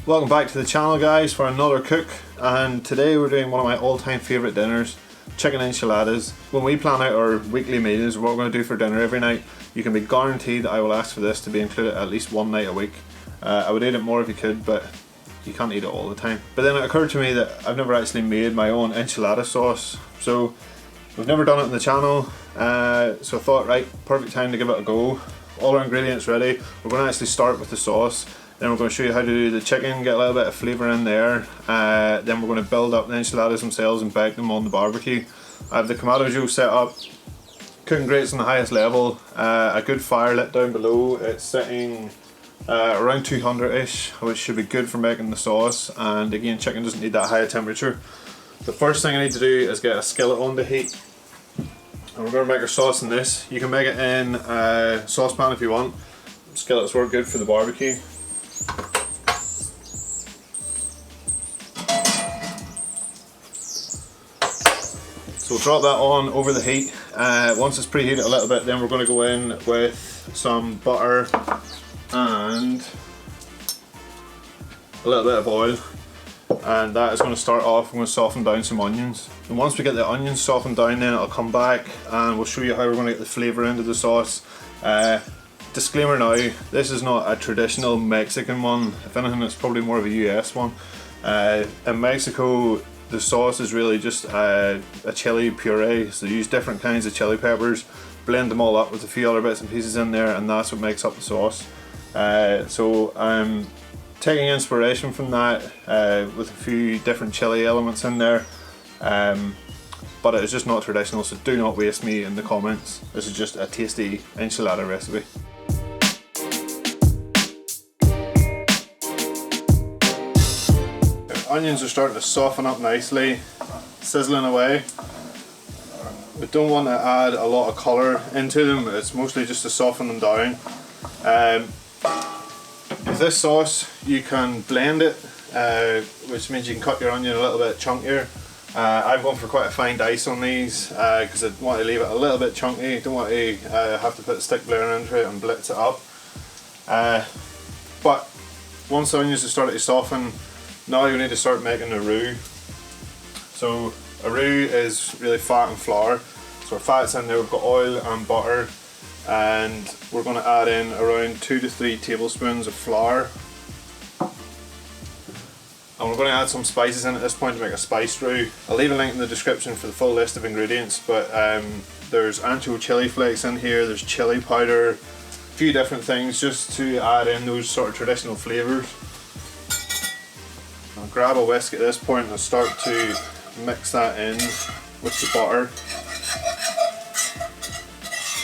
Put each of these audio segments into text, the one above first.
Welcome back to the channel, guys, for another cook, and today we're doing one of my all-time favourite dinners, chicken enchiladas. When we plan out our weekly meals, what we're going to do for dinner every night, you can be guaranteed that I will ask for this to be included at least one night a week. I would eat it more if you could, but you can't eat it all the time. But then it occurred to me that I've never actually made my own enchilada sauce, so we've never done it on the channel, so I thought, right, perfect time to give it a go. All our ingredients ready. We're going to actually start with the sauce. Then we're going to show you how to do the chicken, get a little bit of flavour in there. Then we're going to build up the enchiladas themselves and bake them on the barbecue. I have the Barbechoo set up, cooking grates on the highest level, a good fire lit down below. It's sitting around 200-ish, which should be good for making the sauce. And again, chicken doesn't need that high a temperature. The first thing I need to do is get a skillet on to heat. And we're going to make our sauce in this. You can make it in a saucepan if you want. Skillets work good for the barbecue. So we'll drop that on over the heat. Once it's preheated a little bit, then we're going to go in with some butter and a little bit of oil, and that is going to start off. I'm going to soften down some onions, and once we get the onions softened down, then I'll come back and we'll show you how we're going to get the flavour into the sauce. Disclaimer now, this is not a traditional Mexican one. If anything, it's probably more of a US one. In Mexico, the sauce is really just a chili puree. So they use different kinds of chili peppers, blend them all up with a few other bits and pieces in there, and that's what makes up the sauce. So I'm taking inspiration from that with a few different chili elements in there. But it's just not traditional, so do not waste me in the comments. This is just a tasty enchilada recipe. Onions are starting to soften up nicely, sizzling away. We don't want to add a lot of colour into them, it's mostly just to soften them down. With this sauce you can blend it, which means you can cut your onion a little bit chunkier. I've gone for quite a fine dice on these because I want to leave it a little bit chunky. Don't want to have to put a stick blender into it and blitz it up. But once the onions have started to soften, now we need to start making a roux. So a roux is really fat and flour. So our fat's in there, we've got oil and butter, and we're going to add in around 2 to 3 tablespoons of flour. And we're going to add some spices in at this point to make a spice roux. I'll leave a link in the description for the full list of ingredients, but there's ancho chili flakes in here, there's chili powder, a few different things just to add in those sort of traditional flavours. I'll grab a whisk at this point and I'll start to mix that in with the butter.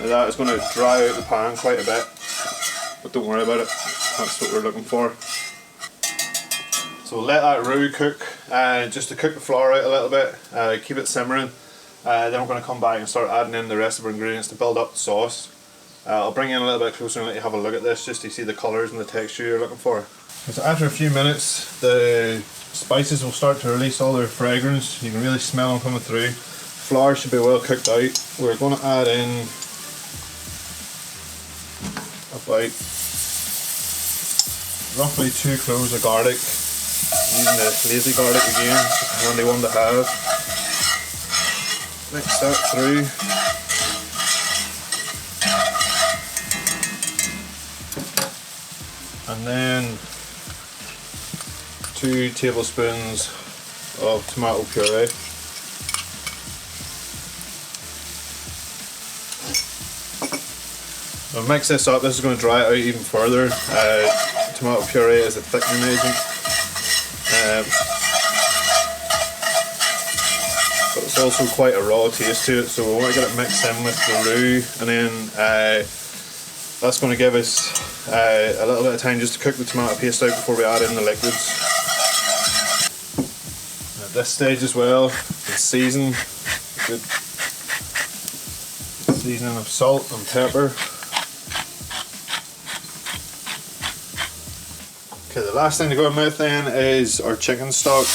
Now that is going to dry out the pan quite a bit, but don't worry about it, that's what we're looking for. So we'll let that roux cook, just to cook the flour out a little bit, keep it simmering. Then we're going to come back and start adding in the rest of our ingredients to build up the sauce. I'll bring you in a little bit closer and let you have a look at this just to see the colours and the texture you're looking for. So after a few minutes, the spices will start to release all their fragrance. You can really smell them coming through. Flour should be well cooked out. We're going to add in about roughly 2 cloves of garlic. Using the lazy garlic again, it's just a handy one to have. Mix that through. And then 2 tablespoons of tomato puree. I'll mix this up. This is going to dry it out even further. Tomato puree is a thickening agent. But it's also quite a raw taste to it, so we want to get it mixed in with the roux, and then that's going to give us a little bit of time just to cook the tomato paste out before we add in the liquids. At this stage as well, the season, good seasoning of salt and pepper. Okay, the last thing to go in with then is our chicken stock.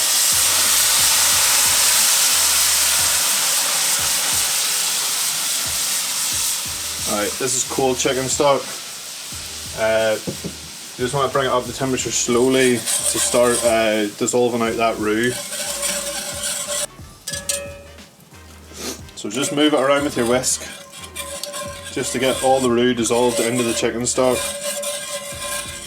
Alright, this is cold chicken stock. just want to bring it up the temperature slowly to start dissolving out that roux. So just move it around with your whisk, just to get all the roux dissolved into the chicken stock.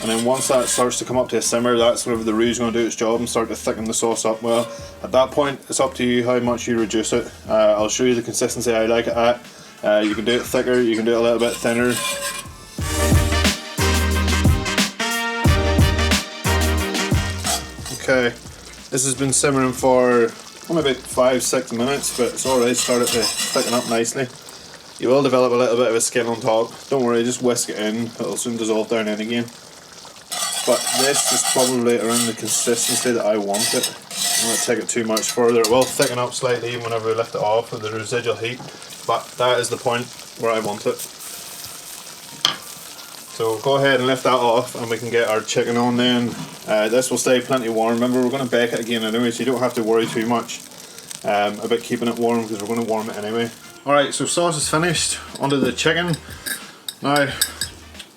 And then once that starts to come up to a simmer, that's whenever the roux is going to do its job and start to thicken the sauce up well. At that point, it's up to you how much you reduce it. I'll show you the consistency I like it at. You can do it thicker, you can do it a little bit thinner. Okay, this has been simmering for only about 5-6 minutes, but it's already started to thicken up nicely. You will develop a little bit of a skin on top. Don't worry, just whisk it in, it'll soon dissolve down in again. But this is probably around the consistency that I want it. I'm not take it too much further. It will thicken up slightly even whenever we lift it off with the residual heat, but that is the point where I want it. So go ahead and lift that off and we can get our chicken on then. This will stay plenty warm. Remember, we're going to bake it again anyway, so you don't have to worry too much about keeping it warm, because we're going to warm it anyway. Alright, so sauce is finished. Onto the chicken. Now,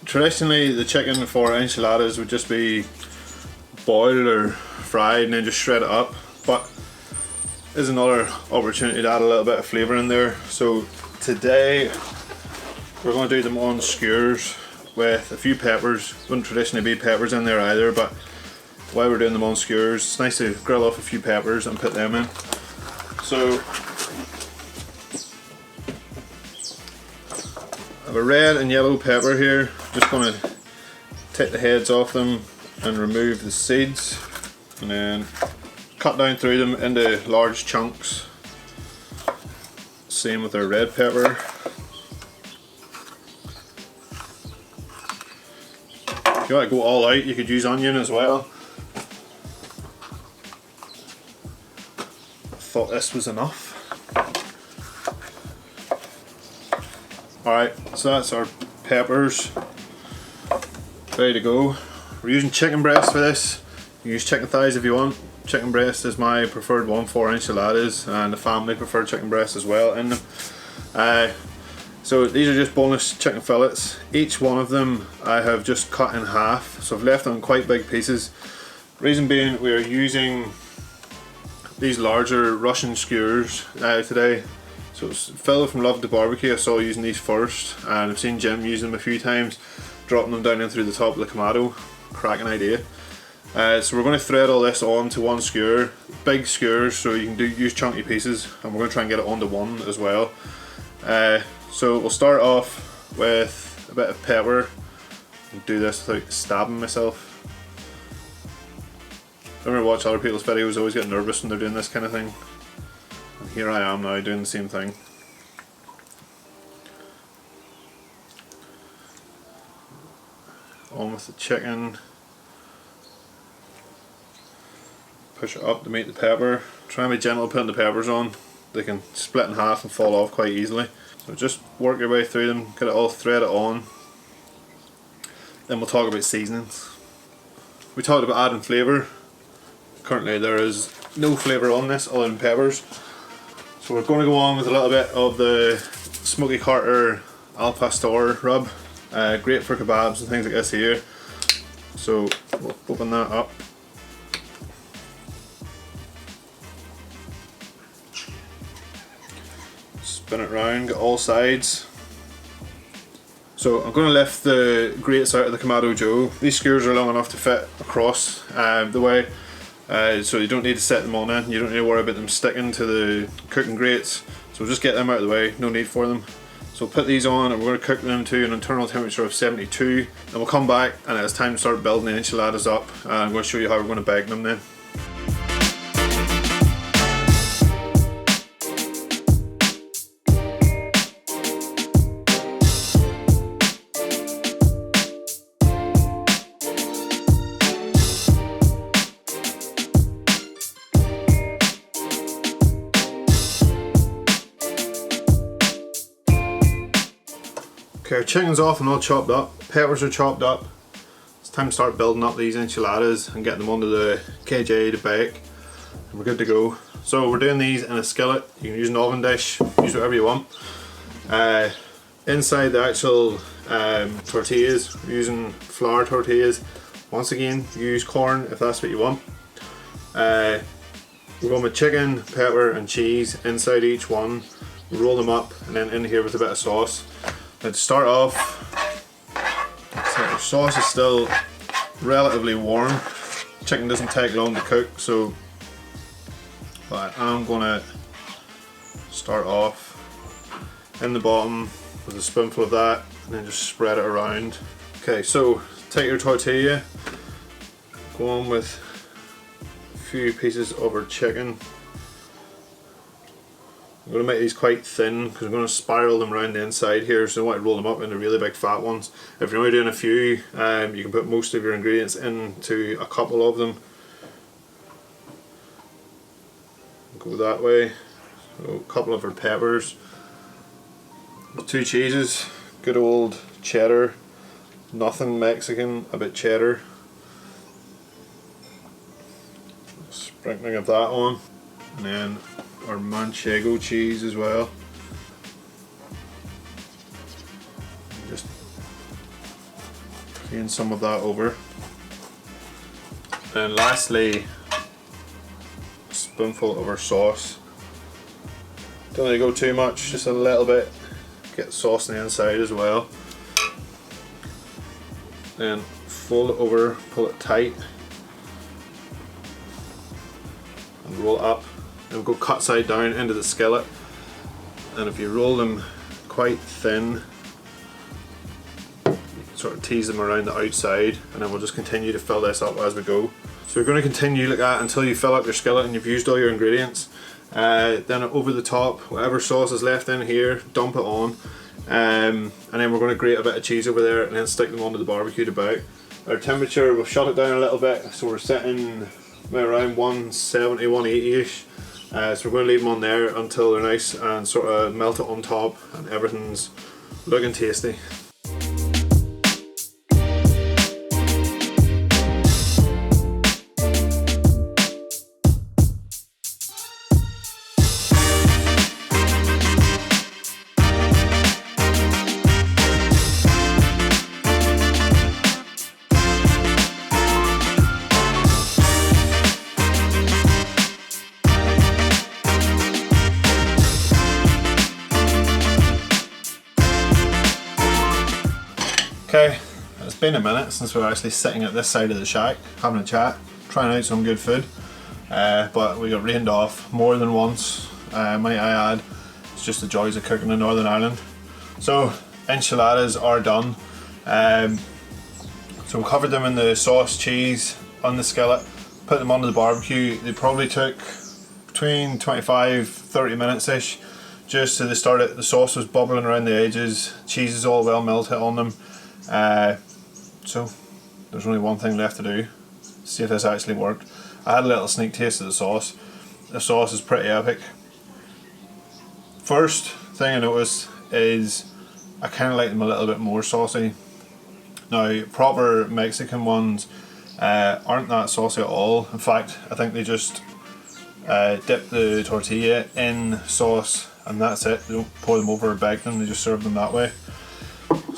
traditionally the chicken for enchiladas would just be boiled or fried and then just shred it up, but there's another opportunity to add a little bit of flavour in there. So today we're going to do them on skewers with a few peppers. Wouldn't traditionally be peppers in there either, but while we're doing them on skewers, it's nice to grill off a few peppers and put them in. So I have a red and yellow pepper here. Just going to take the heads off them and remove the seeds, and then cut down through them into large chunks. Same with our red pepper. If you want to go all out, you could use onion as well. I thought this was enough. Alright, so that's our peppers ready to go. We're using chicken breast for this. You can use chicken thighs if you want. Chicken breast is my preferred one for enchiladas, and the family prefer chicken breast as well in them. So these are just boneless chicken fillets. Each one of them I have just cut in half, so I've left them in quite big pieces. Reason being, we are using these larger Russian skewers today. So it's Phil from Love to Barbecue. I saw using these first, and I've seen Jim use them a few times, dropping them down in through the top of the Kamado. Cracking idea. So we're going to thread all this onto one skewer, big skewers, so you can use chunky pieces, and we're going to try and get it onto one as well. So we'll start off with a bit of pepper. I'll do this without stabbing myself. Whenever I watch other people's videos, I always get nervous when they're doing this kind of thing. And here I am now doing the same thing. On with the chicken. Push it up to meet the pepper. Try and be gentle putting the peppers on. They can split in half and fall off quite easily. So just work your way through them, get it all threaded on. Then we'll talk about seasonings. We talked about adding flavour. Currently there is no flavour on this other than peppers. So we're going to go on with a little bit of the Smoky Carter Al Pastor rub. Great for kebabs and things like this here. So we'll open that up. Spin it round, get all sides. So I'm going to lift the grates out of the Kamado Joe. These skewers are long enough to fit across the way, so you don't need to set them on in. You don't need to worry about them sticking to the cooking grates. So we'll just get them out of the way, no need for them. So we'll put these on and we're going to cook them to an internal temperature of 72. And we'll come back and it's time to start building the enchiladas up. I'm going to show you how we're going to bake them then. Okay, our chicken's off and all chopped up, peppers are chopped up. It's time to start building up these enchiladas and getting them onto the KJ to bake. And we're good to go. So we're doing these in a skillet. You can use an oven dish, use whatever you want. Inside the actual tortillas, we're using flour tortillas. Once again, use corn if that's what you want. We're going with chicken, pepper and cheese inside each one. Roll them up and then in here with a bit of sauce. Now to start off, so the sauce is still relatively warm. Chicken doesn't take long to cook, so but I'm gonna start off in the bottom with a spoonful of that and then just spread it around. Okay, so take your tortilla, go on with a few pieces of our chicken. I'm going to make these quite thin because I'm going to spiral them around the inside here, so I want to roll them up into really big fat ones. If you're only doing a few, you can put most of your ingredients into a couple of them. Go that way. So a couple of our peppers, 2 cheeses, good old cheddar, nothing Mexican, a bit cheddar. Sprinkling of that on, and then our manchego cheese as well. Just clean some of that over. And lastly, a spoonful of our sauce. Don't let it go too much, just a little bit. Get sauce on the inside as well. Then fold it over, pull it tight, and roll it up. And we'll go cut side down into the skillet, and if you roll them quite thin, you can sort of tease them around the outside, and then we'll just continue to fill this up as we go. So you're going to continue like that until you fill up your skillet and you've used all your ingredients. Then over the top, whatever sauce is left in here, dump it on, and then we're going to grate a bit of cheese over there and then stick them onto the barbecue to bake. Our temperature, we've shut it down a little bit, so we're sitting around 170, 180ish. So we're going to leave them on there until they're nice and sort of melt it on top and everything's looking tasty. Okay, it's been a minute since we were actually sitting at this side of the shack, having a chat, trying out some good food, but we got rained off more than once, might I add. It's just the joys of cooking in Northern Ireland. So, enchiladas are done. So we covered them in the sauce, cheese, on the skillet, put them onto the barbecue. They probably took between 25-30 minutes ish, just to the start it. The sauce was bubbling around the edges, cheese is all well melted on them. So there's only one thing left to do, see if this actually worked. I had a little sneak taste of the sauce. The sauce is pretty epic. First thing I noticed is I kind of like them a little bit more saucy. Now proper Mexican ones aren't that saucy at all. In fact, I think they just dip the tortilla in sauce and that's it. They don't pour them over or bake them, they just serve them that way.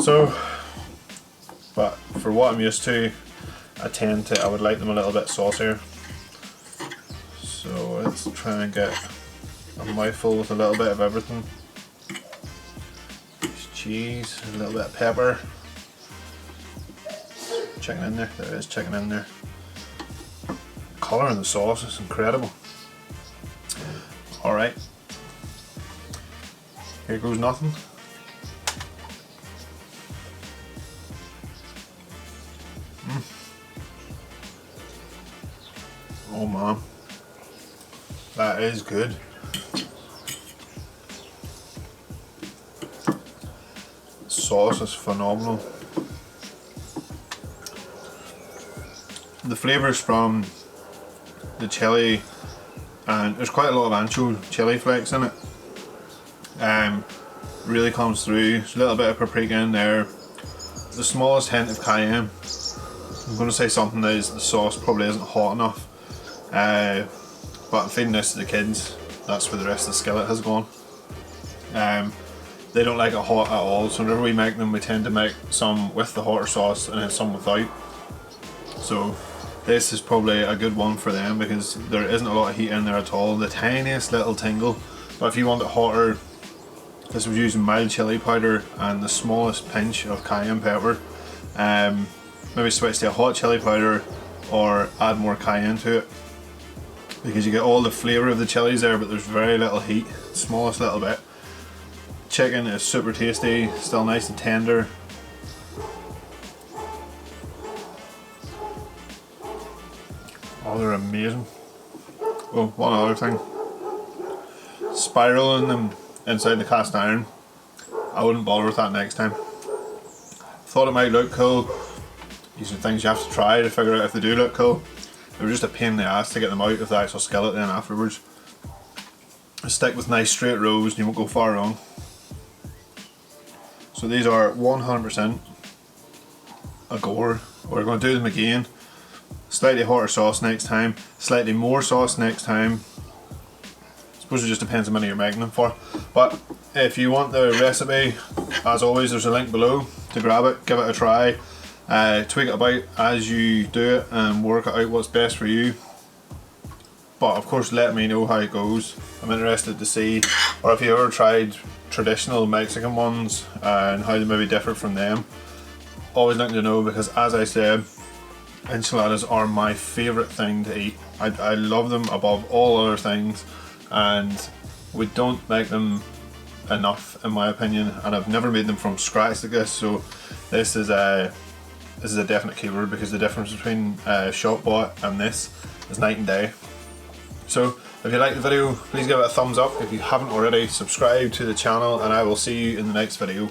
So, but for what I'm used to, I would like them a little bit saucier. So let's try and get a mouthful with a little bit of everything. Cheese, a little bit of pepper. Chicken in there, there is chicken in there. The colour in the sauce is incredible. Alright, here goes nothing. Oh man, that is good. The sauce is phenomenal. The flavours from the chili, and there's quite a lot of ancho chili flakes in it, really comes through. There's a little bit of paprika in there, the smallest hint of cayenne. I'm going to say something that is the sauce probably isn't hot enough, but I'm feeding this to the kids. That's where the rest of the skillet has gone. They don't like it hot at all, so whenever we make them we tend to make some with the hotter sauce and then some without. So this is probably a good one for them because there isn't a lot of heat in there at all. The tiniest little tingle. But if you want it hotter, this was using mild chili powder and the smallest pinch of cayenne pepper. Maybe switch to a hot chili powder or add more cayenne to it, because you get all the flavour of the chilies there, but there's very little heat, smallest little bit. Chicken is super tasty, still nice and tender. Oh, they're amazing. Oh, one other thing. Spiraling them inside the cast iron, I wouldn't bother with that next time. Thought it might look cool. These are things you have to try to figure out if they do look cool. They were just a pain in the ass to get them out of the actual skillet then afterwards. Stick with nice straight rows and you won't go far wrong. So these are 100% a goer. We're going to do them again. Slightly hotter sauce next time, slightly more sauce next time. I suppose it just depends how many you're making them for. But if you want the recipe, as always there's a link below to grab it, give it a try. Tweak it about as you do it and work it out what's best for you. But of course let me know how it goes. I'm interested to see, or if you ever tried traditional Mexican ones and how they maybe differ from them. Always looking to know, because as I said, enchiladas are my favourite thing to eat. I love them above all other things, and we don't make them enough in my opinion, and I've never made them from scratch like this, so this is a definite keyword, because the difference between shop bought and this is night and day. So if you like the video, please give it a thumbs up. If you haven't already, subscribe to the channel, and I will see you in the next video.